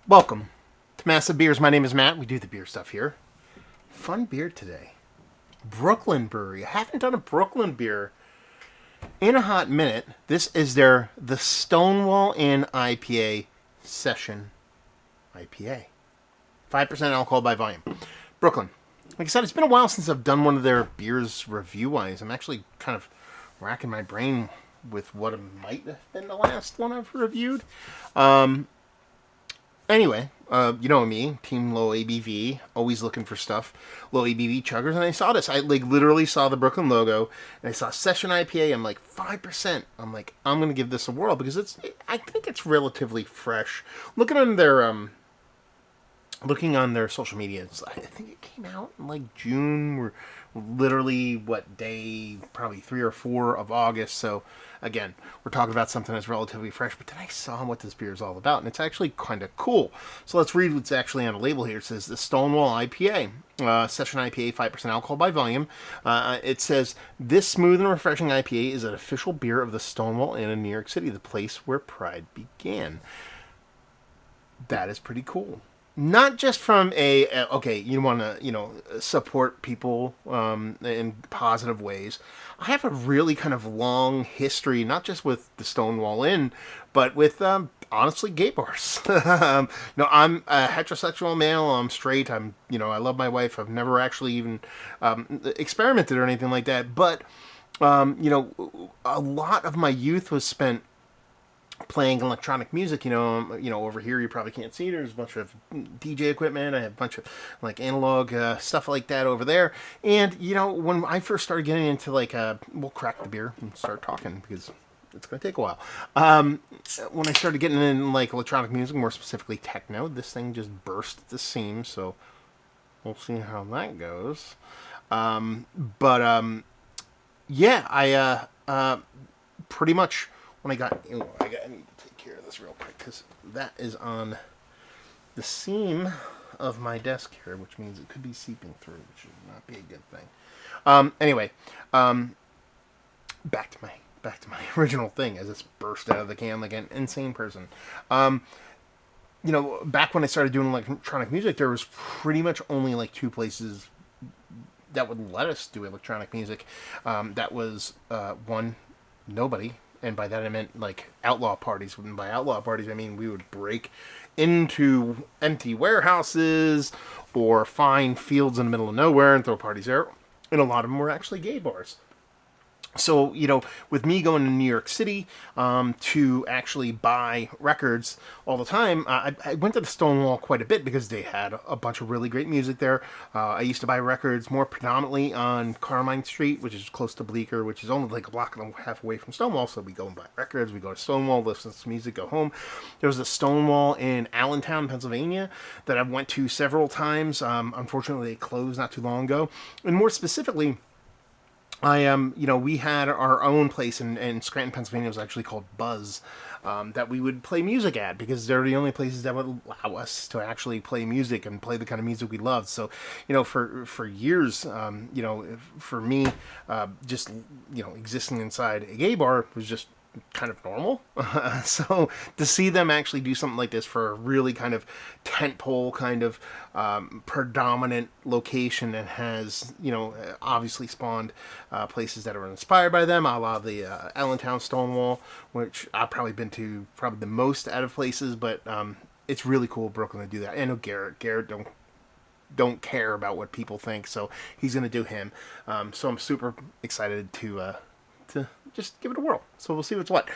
Welcome to Massive Beers. My name is Matt. We do the beer stuff here. Fun beer today. Brooklyn Brewery. I haven't done a Brooklyn beer in a hot minute. This is the Stonewall in IPA Session IPA. 5% alcohol by volume. Brooklyn. Like I said, it's been a while since I've done one of their beers review-wise. I'm actually kind of racking my brain with what might have been the last one I've reviewed. Anyway, you know me, Team Low ABV, always looking for stuff, low ABV chuggers, and I saw this. I literally saw the Brooklyn logo, and I saw Session IPA. I'm like 5%. I'm like, I'm gonna give this a whirl because I think it's relatively fresh. Looking on their social media, I think it came out in like June. We're literally day probably 3 or 4 of August. So again, we're talking about something that's relatively fresh. But then I saw what this beer is all about, and it's actually kind of cool. So let's read what's actually on the label here. It says the Stonewall IPA, Session IPA, 5% alcohol by volume. It says this smooth and refreshing IPA is an official beer of the Stonewall Inn in New York City, the place where pride began. That is pretty cool. Not just from okay, you want to support people in positive ways. I have a really kind of long history, not just with the Stonewall Inn, but with honestly gay bars. No, I'm a heterosexual male. I'm straight. I love my wife. I've never actually even experimented or anything like that. But a lot of my youth was spent playing electronic music. Over here you probably can't see. There's a bunch of DJ equipment. I have a bunch of like analog stuff like that over there. And when I first started getting into we'll crack the beer and start talking because it's gonna take a while. When I started getting in like electronic music, more specifically techno, this thing just burst at the seams. So we'll see how that goes. Yeah, I pretty much. When I need to take care of this real quick because that is on the seam of my desk here, which means it could be seeping through, which would not be a good thing. Anyway, back to my original thing as it's burst out of the can like an insane person. Back when I started doing electronic music, there was pretty much only like 2 places that would let us do electronic music. That was one, nobody. And by that I meant like outlaw parties. And by outlaw parties I mean we would break into empty warehouses or find fields in the middle of nowhere and throw parties there. And a lot of them were actually gay bars. So, with me going to New York City to actually buy records all the time, I went to the Stonewall quite a bit because they had a bunch of really great music there. I used to buy records more predominantly on Carmine Street, which is close to Bleecker, which is only like a block and a half away from Stonewall. So we go and buy records, we go to Stonewall, listen to some music, go home. There was a Stonewall in Allentown, Pennsylvania that I went to several times. Unfortunately, they closed not too long ago. And more specifically, we had our own place in Scranton, Pennsylvania. It was actually called Buzz, that we would play music at because they're the only places that would allow us to actually play music and play the kind of music we loved. So, for years, for me, just, existing inside a gay bar was just kind of normal. So to see them actually do something like this for a really kind of tentpole kind of predominant location that has obviously spawned places that are inspired by them, a la the Allentown Stonewall, which I've probably been to probably the most out of places, but it's really cool Brooklyn to do that. I know Garrett don't care about what people think, so he's gonna do him. So I'm super excited to just give it a whirl. So we'll see what's what.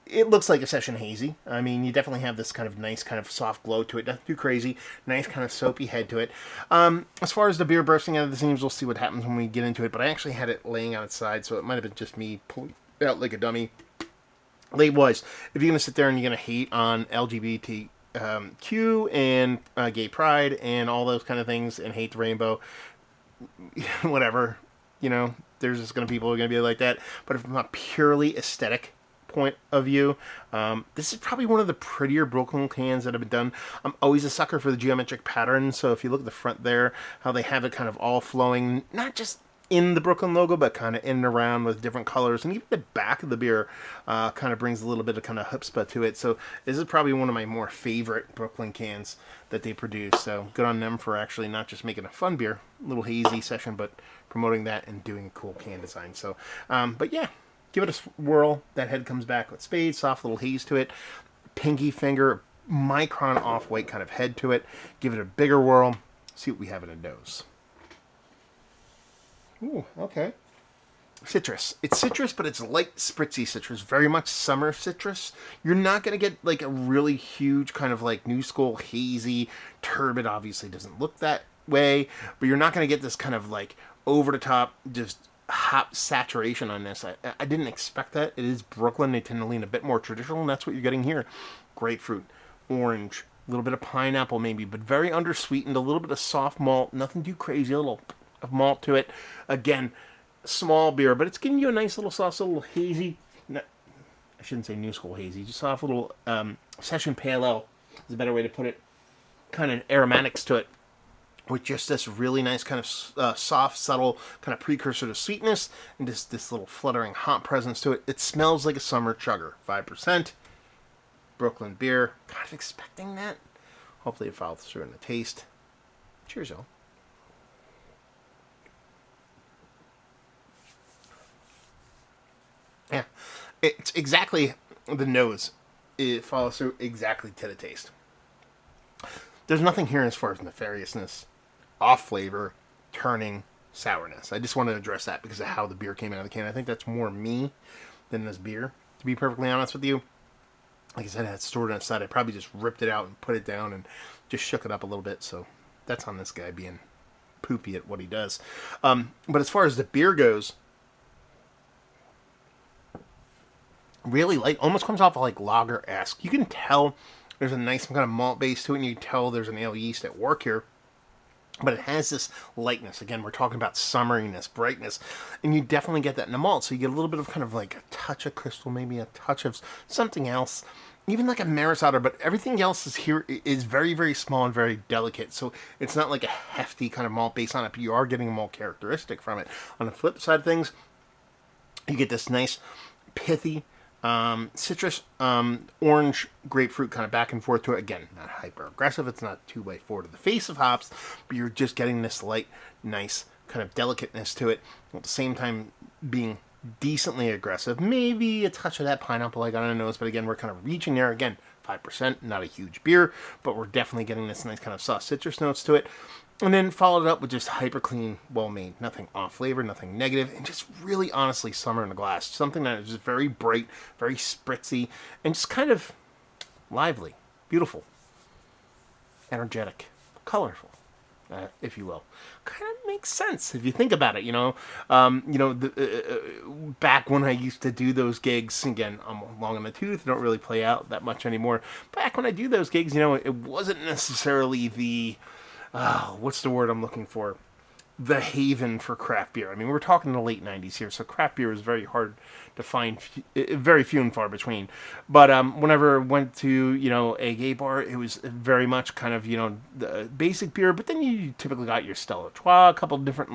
It looks like a Session Hazy. I mean, you definitely have this kind of nice, kind of soft glow to it. Nothing too crazy. Nice kind of soapy head to it. As far as the beer bursting out of the seams, we'll see what happens when we get into it. But I actually had it laying on its side, so it might have been just me pulling it out like a dummy. Label-wise, if you're going to sit there and you're going to hate on LGBTQ and gay pride and all those kind of things and hate the rainbow, whatever, there's just going to people who are going to be like that. But from a purely aesthetic point of view, this is probably one of the prettier Brooklyn cans that have been done. I'm always a sucker for the geometric patterns. So if you look at the front there, how they have it kind of all flowing, not just in the Brooklyn logo, but kind of in and around with different colors. And even the back of the beer kind of brings a little bit of kind of chutzpah to it. So this is probably one of my more favorite Brooklyn cans that they produce. So good on them for actually not just making a fun beer, a little hazy session, but promoting that and doing a cool can design. So, but yeah, give it a swirl. That head comes back with spade, soft little haze to it. Pinky finger, micron off-white kind of head to it. Give it a bigger whirl. See what we have in a nose. Ooh, okay. Citrus. It's citrus, but it's light, spritzy citrus. Very much summer citrus. You're not going to get like a really huge kind of like new school hazy turbid. Obviously doesn't look that way, but you're not going to get this kind of like over the top just hop saturation on this. I didn't expect that. It is Brooklyn. They tend to lean a bit more traditional, and that's what you're getting here. Grapefruit, orange, a little bit of pineapple maybe, but very undersweetened, a little bit of soft malt, nothing too crazy, a little of malt to it. Again, small beer, but it's giving you a nice little soft, little hazy, I shouldn't say new school hazy, just soft little session pale ale is a better way to put it. Kind of aromatics to it, with just this really nice kind of soft, subtle kind of precursor to sweetness, and just this little fluttering hot presence to it. It smells like a summer chugger. 5%. Brooklyn beer. Kind of expecting that. Hopefully it follows through in the taste. Cheers, y'all. Yeah, it's exactly the nose. It follows through exactly to the taste. There's nothing here as far as nefariousness, off flavor, turning, sourness. I just wanted to address that because of how the beer came out of the can. I think that's more me than this beer, to be perfectly honest with you. Like I said, I had stored on the side. I probably just ripped it out and put it down and just shook it up a little bit. So that's on this guy being poopy at what he does. But as far as the beer goes, really light, almost comes off like lager-esque. You can tell there's a nice kind of malt base to it, and you can tell there's an ale yeast at work here. But it has this lightness. Again, we're talking about summeriness, brightness, and you definitely get that in the malt. So you get a little bit of kind of like a touch of crystal, maybe a touch of something else, even like a Maris Otter. But everything else is here is very, very small and very delicate. So it's not like a hefty kind of malt base on it, but you are getting a malt characteristic from it. On the flip side of things, you get this nice pithy citrus, orange, grapefruit kind of back and forth to it. Again, not hyper aggressive. It's not too way forward to the face of hops, but you're just getting this light, nice kind of delicateness to it. At the same time being decently aggressive. Maybe a touch of that pineapple I got on the nose, but again, we're kind of reaching there. Again, 5%, not a huge beer, but we're definitely getting this nice kind of soft citrus notes to it. And then followed up with just hyper clean, well made. Nothing off flavor, nothing negative, and just really honestly summer in a glass. Something that is just very bright, very spritzy, and just kind of lively, beautiful, energetic, colorful, if you will. Kind of makes sense if you think about it. Back when I used to do those gigs, again, I'm long in the tooth, don't really play out that much anymore. Back when I do those gigs, it wasn't necessarily the what's the word I'm looking for? The haven for craft beer. I mean, we're talking the late 90s here, so craft beer is very hard to find, very few and far between. But whenever I went to, a gay bar, it was very much kind of, the basic beer, but then you typically got your Stella Artois, a couple of different,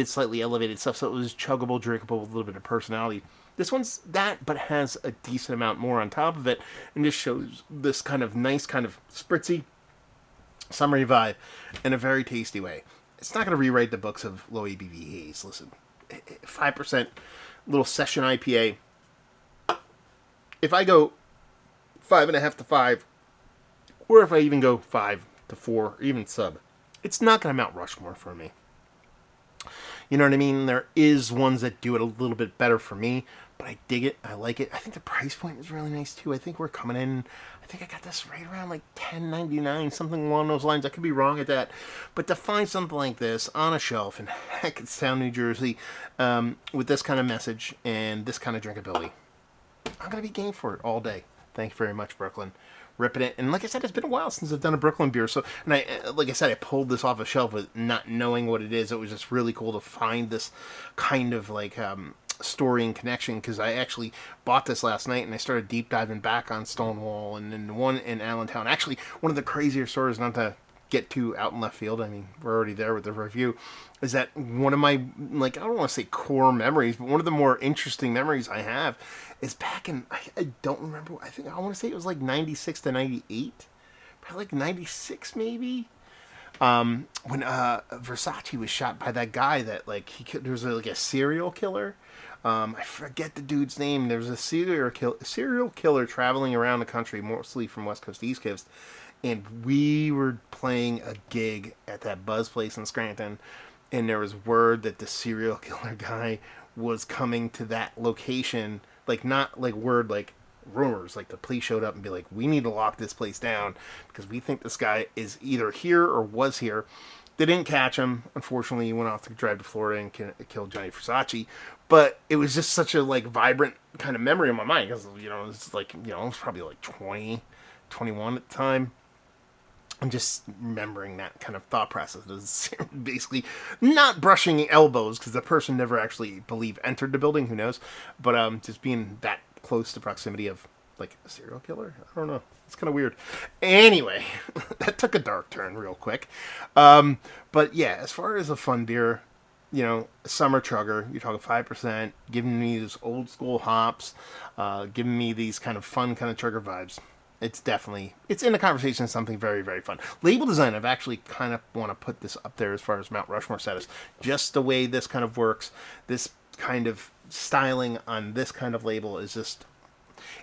slightly elevated stuff, so it was chuggable, drinkable, with a little bit of personality. This one's that, but has a decent amount more on top of it, and just shows this kind of nice, kind of spritzy, summery vibe in a very tasty way. It's not going to rewrite the books of low ABV haze. Listen, 5% little session IPA. If I go 5.5 to 5, or if I even go 5 to 4, or even sub, it's not going to Mount Rushmore for me. You know what I mean? There is ones that do it a little bit better for me, but I dig it. I like it. I think the price point is really nice too. I think we're coming in, I think I got this right around like $10.99, something along those lines. I could be wrong at that. But to find something like this on a shelf in Hackettstown, New Jersey, with this kind of message and this kind of drinkability, I'm going to be game for it all day. Thank you very much, Brooklyn. Ripping it. And like I said, it's been a while since I've done a Brooklyn beer. So, and like I said, I pulled this off a shelf with not knowing what it is. It was just really cool to find this kind of story and connection, because I actually bought this last night and I started deep diving back on Stonewall and then the one in Allentown. Actually, one of the crazier stories, not to get to out in left field. I mean, we're already there with the review. Is that one of my, like, I don't want to say core memories, but one of the more interesting memories I have is back in, I don't remember, I want to say it was like 96 to 98. Probably like 96 maybe. When Versace was shot by that guy that, like, there was like a serial killer. I forget the dude's name. There was a serial killer traveling around the country, mostly from West Coast to East Coast. And we were playing a gig at that Buzz place in Scranton. And there was word that the serial killer guy was coming to that location. Like, not like word, like rumors. Like, the police showed up and be like, we need to lock this place down because we think this guy is either here or was here. They didn't catch him. Unfortunately, he went off to drive to Florida and killed Johnny Versace. But it was just such a, like, vibrant kind of memory in my mind because, you know, it's like, you know, I was probably like 20, 21 at the time. I'm just remembering that kind of thought process. Is basically not brushing elbows because the person never actually, entered the building. Who knows? But just being that close to proximity of, like, a serial killer. I don't know. It's kind of weird. Anyway, that took a dark turn real quick. But yeah, as far as a fun beer, you know, summer chugger, you're talking 5%, giving me these old school hops, giving me these kind of fun kind of chugger vibes. It's in the conversation something very, very fun. Label design, I've actually kind of want to put this up there as far as Mount Rushmore status. Just the way this kind of works, this kind of styling on this kind of label is just,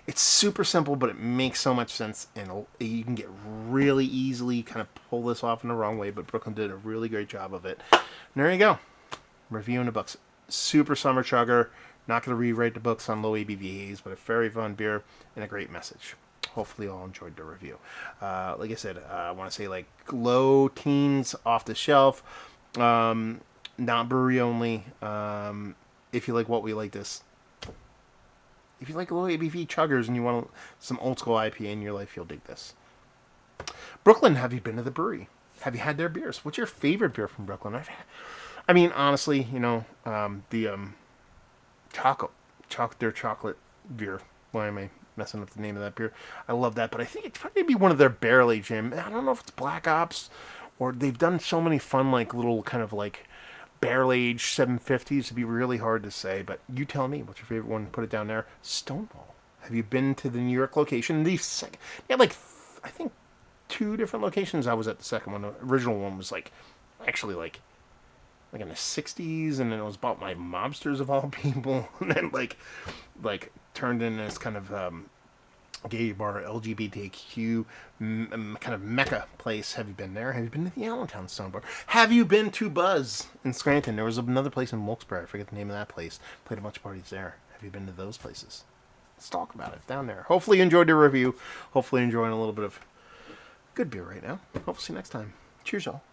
it's super simple, but it makes so much sense, and you can get really easily kind of pull this off in the wrong way, but Brooklyn did a really great job of it. And there you go. Reviewing the books. Super summer chugger. Not going to rewrite the books on low ABVs, but a very fun beer and a great message. Hopefully you all enjoyed the review. Like I said, I want to say, like, low teens off the shelf. Not brewery only. If you like what we like this. If you like low ABV chuggers and you want some old school IPA in your life, you'll dig this. Brooklyn, have you been to the brewery? Have you had their beers? What's your favorite beer from Brooklyn? I mean, honestly, you know, their chocolate beer. Why am I messing up the name of that beer? I love that, but I think it's probably be one of their barrel aged. I don't know if it's Black Ops or they've done so many fun, like, little kind of like barrel aged 750s. It'd be really hard to say, but you tell me. What's your favorite one? Put it down there. Stonewall. Have you been to the New York location? They had, like, I think 2 different locations. I was at the second one. The original one was actually like in the 60s, and then it was about my mobsters of all people, and then like turned in this kind of gay bar, LGBTQ kind of mecca place. Have you been there? Have you been to the Allentown Stone Bar? Have you been to Buzz in Scranton? There was another place in Wilkes-Barre. I forget the name of that place. Played a bunch of parties there. Have you been to those places? Let's talk about it down there. Hopefully you enjoyed the review. Hopefully you're enjoying a little bit of good beer right now. Hope to see you next time. Cheers, y'all.